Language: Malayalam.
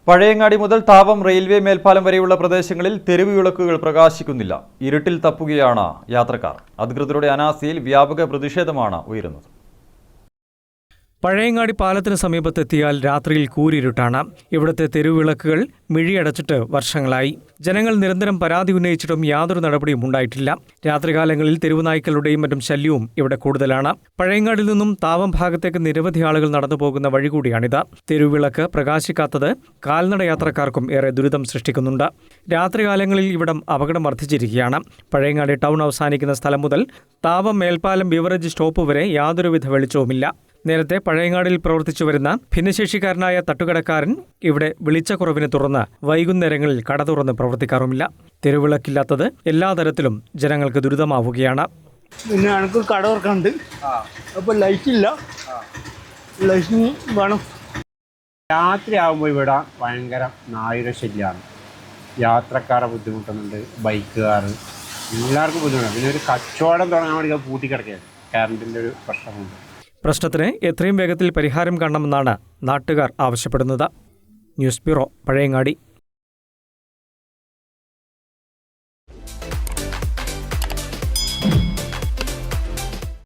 പഴയങ്ങാടി മുതൽ താവം റെയിൽവേ മേൽപ്പാലം വരെയുള്ള പ്രദേശങ്ങളിൽ തെരുവ് വിളക്കുകൾ പ്രകാശിക്കുന്നില്ല. ഇരുട്ടിൽ തപ്പുകയാണ് യാത്രക്കാർ. അധികൃതരുടെ അനാസ്ഥയിൽ വ്യാപക പ്രതിഷേധമാണ് ഉയരുന്നത്. പഴയങ്ങാടി പാലത്തിന് സമീപത്തെത്തിയാൽ രാത്രിയിൽ കൂരിരുട്ടാണ്. ഇവിടുത്തെ തെരുവിളക്കുകൾ മിഴിയടച്ചിട്ട് വർഷങ്ങളായി. ജനങ്ങൾ നിരന്തരം പരാതി ഉന്നയിച്ചിട്ടും യാതൊരു നടപടിയും ഉണ്ടായിട്ടില്ല. രാത്രികാലങ്ങളിൽ തെരുവുനായ്ക്കളുടെയും മറ്റും ശല്യവും ഇവിടെ കൂടുതലാണ്. പഴയങ്ങാടിൽ നിന്നും താവം ഭാഗത്തേക്ക് നിരവധി ആളുകൾ നടന്നു പോകുന്ന വഴി കൂടിയാണിത്. തെരുവിളക്ക് പ്രകാശിക്കാത്തത് കാൽനട യാത്രക്കാർക്കും ഏറെ ദുരിതം സൃഷ്ടിക്കുന്നുണ്ട്. രാത്രികാലങ്ങളിൽ ഇവിടം അപകടം വർദ്ധിച്ചിരിക്കുകയാണ്. പഴയങ്ങാടി ടൗൺ അവസാനിക്കുന്ന സ്ഥലം മുതൽ താവം മേൽപ്പാലം ബിവറേജ് സ്റ്റോപ്പ് വരെ യാതൊരുവിധ വെളിച്ചവുമില്ല. നേരത്തെ പഴയങ്ങാടിൽ പ്രവർത്തിച്ചു വരുന്ന ഭിന്നശേഷിക്കാരനായ തട്ടുകടക്കാരൻ ഇവിടെ വെളിച്ചക്കുറവിനെ തുടർന്ന് വൈകുന്നേരങ്ങളിൽ കട തുറന്ന് പ്രവർത്തിക്കാറുമില്ല. തെരുവിളക്കില്ലാത്തത് എല്ലാ തരത്തിലും ജനങ്ങൾക്ക് ദുരിതമാവുകയാണ്. പിന്നെ എനിക്ക് കട തുറക്കാനുണ്ട്, അപ്പോൾ ലൈറ്റില്ല, ലൈറ്റ് വേണം. രാത്രി ആകുമ്പോൾ ഇവിടെ ഭയങ്കര നായയുടെ ശല്യമാണ്. യാത്രക്കാരെ ബുദ്ധിമുട്ടുന്നുണ്ട്, ബൈക്കുകാർ എല്ലാവർക്കും ബുദ്ധിമുട്ടാണ്. പിന്നെ ഒരു കച്ചവടം തുടങ്ങാൻ വേണ്ടി പൂട്ടിക്കിടക്കുകയാണ്. കറണ്ടിൻ്റെ ഒരു പ്രശ്നമുണ്ട്. പ്രശ്നത്തിന് എത്രയും വേഗത്തിൽ പരിഹാരം കാണണമെന്നാണ് നാട്ടുകാർ ആവശ്യപ്പെടുന്നത്. News bureau, Pazhayangadi.